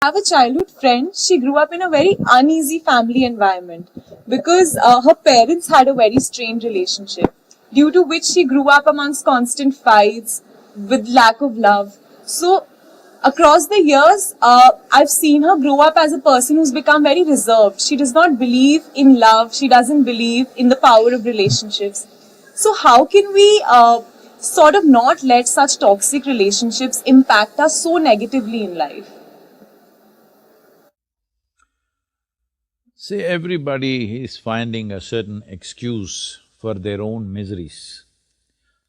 have a childhood friend. She grew up in a very uneasy family environment because her parents had a very strained relationship, due to which she grew up amongst constant fights with lack of love. So, across the years, I've seen her grow up as a person who's become very reserved. She does not believe in love, she doesn't believe in the power of relationships. So, how can we sort of not let such toxic relationships impact us so negatively in life? See, everybody is finding a certain excuse for their own miseries.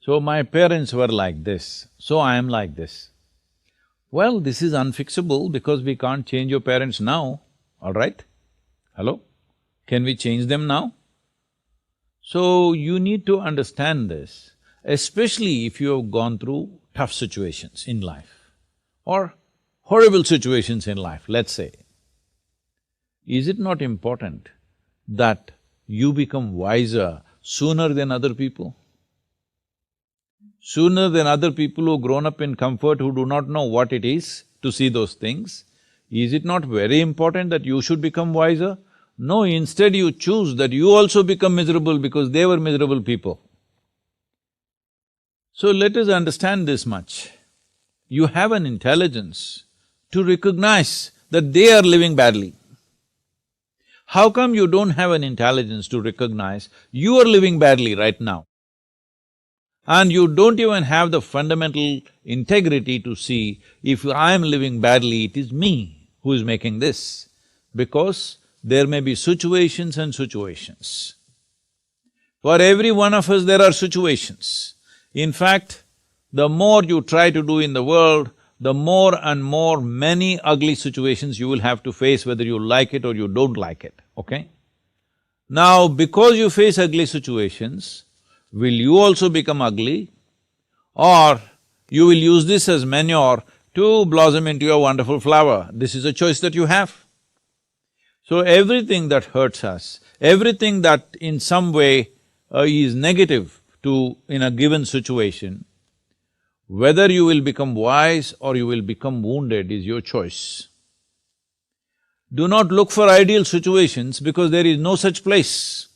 So, my parents were like this, so I am like this. Well, this is unfixable because we can't change your parents now, all right? Hello? Can we change them now? So, you need to understand this, especially if you have gone through tough situations in life or horrible situations in life, let's say. Is it not important that you become wiser sooner than other people? Sooner than other people who've grown up in comfort, who do not know what it is to see those things? Is it not very important that you should become wiser? No, instead you choose that you also become miserable because they were miserable people. So let us understand this much. You have an intelligence to recognize that they are living badly. How come you don't have an intelligence to recognize you are living badly right now? And you don't even have the fundamental integrity to see if I am living badly, it is me who is making this. Because there may be situations and situations. For every one of us there are situations. In fact, the more you try to do in the world, the more and more many ugly situations you will have to face, whether you like it or you don't like it, okay? Now, because you face ugly situations, will you also become ugly? Or you will use this as manure to blossom into a wonderful flower? This is a choice that you have. So everything that hurts us, everything that in some way is negative in a given situation, whether you will become wise or you will become wounded is your choice. Do not look for ideal situations because there is no such place.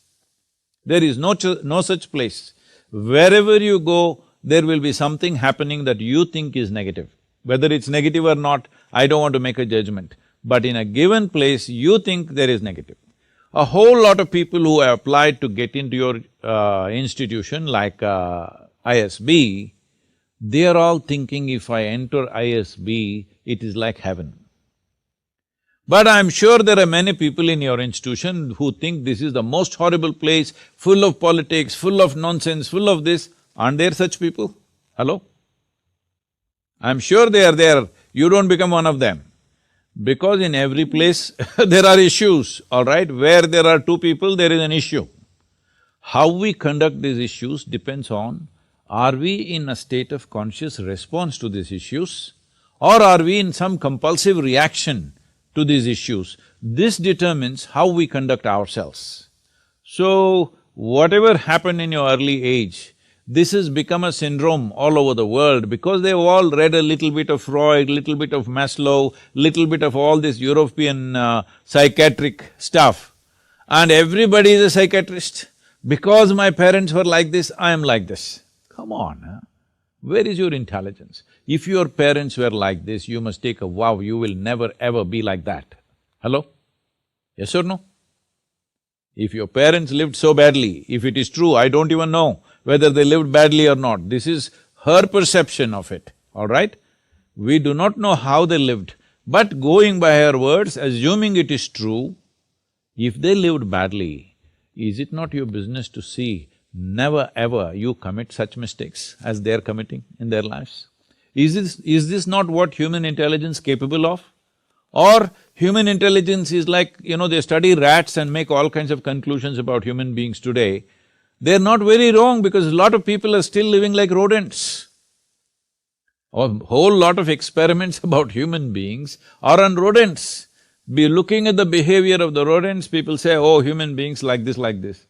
There is no such place. Wherever you go, there will be something happening that you think is negative. Whether it's negative or not, I don't want to make a judgment. But in a given place, you think there is negative. A whole lot of people who have applied to get into your institution like ISB, they are all thinking if I enter ISB, it is like heaven. But I'm sure there are many people in your institution who think this is the most horrible place, full of politics, full of nonsense, full of this. Aren't there such people? Hello? I'm sure they are there, you don't become one of them. Because in every place there are issues, all right? Where there are two people, there is an issue. How we conduct these issues depends on, are we in a state of conscious response to these issues or are we in some compulsive reaction to these issues? This determines how we conduct ourselves. So, whatever happened in your early age, this has become a syndrome all over the world because they've all read a little bit of Freud, little bit of Maslow, little bit of all this European psychiatric stuff. And everybody is a psychiatrist. Because my parents were like this, I am like this. Come on, huh? Where is your intelligence? If your parents were like this, you must take a vow, you will never ever be like that. Hello? Yes or no? If your parents lived so badly, if it is true, I don't even know whether they lived badly or not. This is her perception of it, all right? We do not know how they lived, but going by her words, assuming it is true, if they lived badly, is it not your business to see never ever you commit such mistakes as they're committing in their lives? Is this not what human intelligence capable of? Or human intelligence is like, they study rats and make all kinds of conclusions about human beings today. They're not very wrong because a lot of people are still living like rodents. A whole lot of experiments about human beings are on rodents. Be looking at the behavior of the rodents, people say, oh, human beings like this, like this.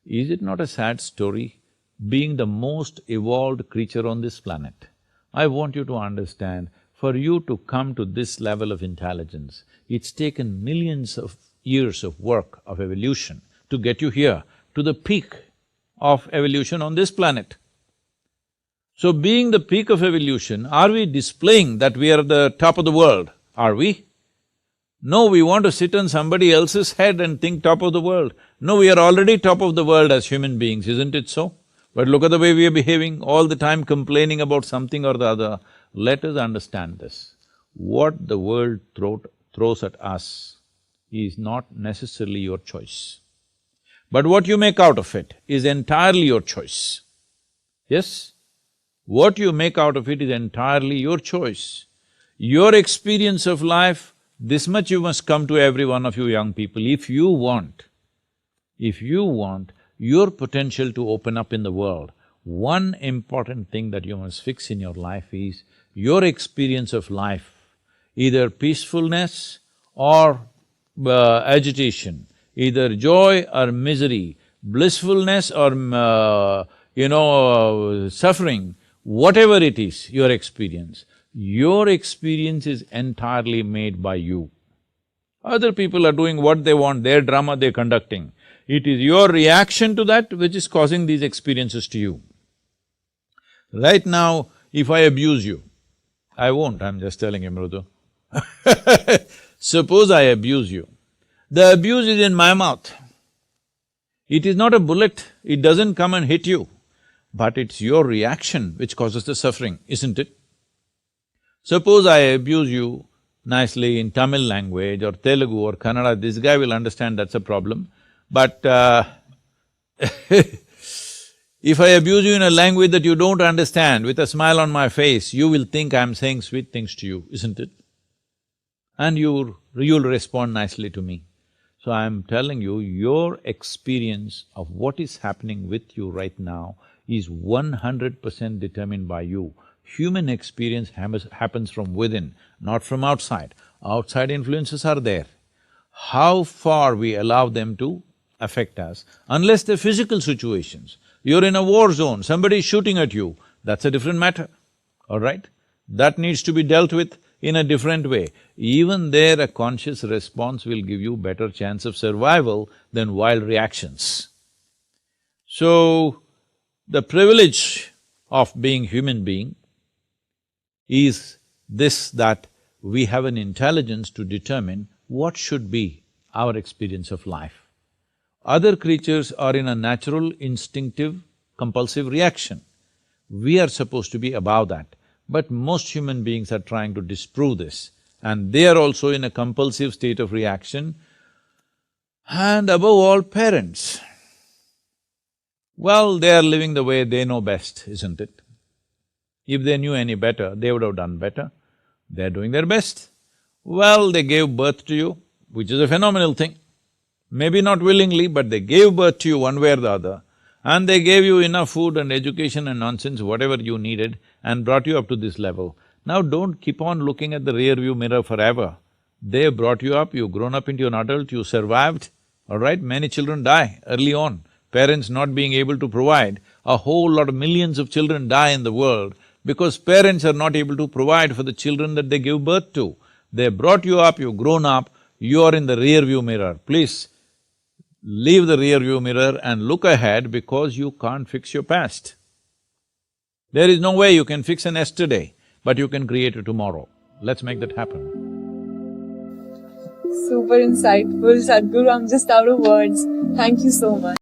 Is it not a sad story? Being the most evolved creature on this planet, I want you to understand, For you to come to this level of intelligence, it's taken millions of years of work, of evolution, to get you here, to the peak of evolution on this planet. So being the peak of evolution, are we displaying that we are the top of the world? Are we? No, we want to sit on somebody else's head and think top of the world. No, we are already top of the world as human beings, isn't it so? But look at the way we are behaving, all the time complaining about something or the other. Let us understand this. What the world throws at us is not necessarily your choice. But what you make out of it is entirely your choice. Yes? What you make out of it is entirely your choice. Your experience of life, this much you must come to every one of you young people, if you want your potential to open up in the world, one important thing that you must fix in your life is your experience of life, either peacefulness or agitation, either joy or misery, blissfulness or suffering, whatever it is, your experience is entirely made by you. Other people are doing what they want, their drama they're conducting. It is your reaction to that which is causing these experiences to you. Right now, if I abuse you, I won't, I'm just telling you, Mrudu. Suppose I abuse you, the abuse is in my mouth. It is not a bullet, it doesn't come and hit you, but it's your reaction which causes the suffering, isn't it? Suppose I abuse you nicely in Tamil language or Telugu or Kannada, this guy will understand that's a problem. But if I abuse you in a language that you don't understand, with a smile on my face, you will think I'm saying sweet things to you, isn't it? And you'll respond nicely to me. So I'm telling you, your experience of what is happening with you right now is 100% determined by you. Human experience happens from within, not from outside. Outside influences are there. How far we allow them to affect us, unless they're physical situations. You're in a war zone, somebody is shooting at you, that's a different matter, all right? That needs to be dealt with in a different way. Even there, a conscious response will give you better chance of survival than wild reactions. So, the privilege of being human being is this, that we have an intelligence to determine what should be our experience of life. Other creatures are in a natural, instinctive, compulsive reaction. We are supposed to be above that. But most human beings are trying to disprove this, and they are also in a compulsive state of reaction. And above all, parents. Well, they are living the way they know best, isn't it? If they knew any better, they would have done better. They're doing their best. Well, they gave birth to you, which is a phenomenal thing. Maybe not willingly, but they gave birth to you one way or the other, and they gave you enough food and education and nonsense, whatever you needed, and brought you up to this level. Now don't keep on looking at the rear view mirror forever. They brought you up, you've grown up into an adult, you survived, all right? Many children die early on. Parents not being able to provide, a whole lot of millions of children die in the world because parents are not able to provide for the children that they give birth to. They brought you up, you've grown up, you are in the rear view mirror. Please, leave the rear view mirror and look ahead because you can't fix your past. There is no way you can fix an yesterday, but you can create a tomorrow. Let's make that happen. Super insightful, Sadhguru. I'm just out of words. Thank you so much.